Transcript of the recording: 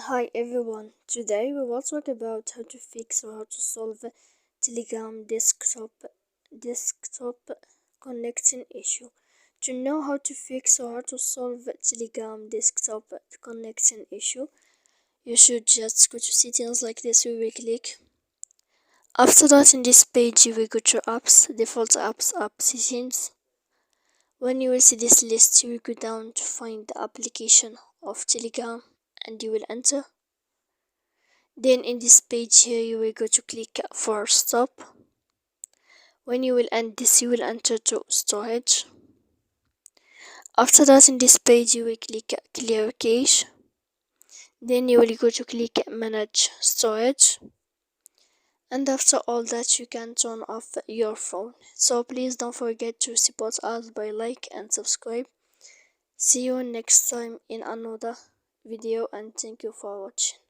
Hi everyone, today we will talk about how to fix or how to solve Telegram desktop connecting issue. To know how to fix or how to solve Telegram desktop connecting issue, you should just go to settings like this. We will click. After that, in this page, you will go to apps, default apps, app settings. When you will see this list, you will go down to find the application of Telegram and you will enter. Then in this page here, you will go to click for stop. When you will end this, you will enter to storage. After that, in this page, you will click clear cache. Then you will go to click manage storage. And after all that, you can turn off your phone. So please don't forget to support us by like and subscribe. See you next time in another video and thank you for watching.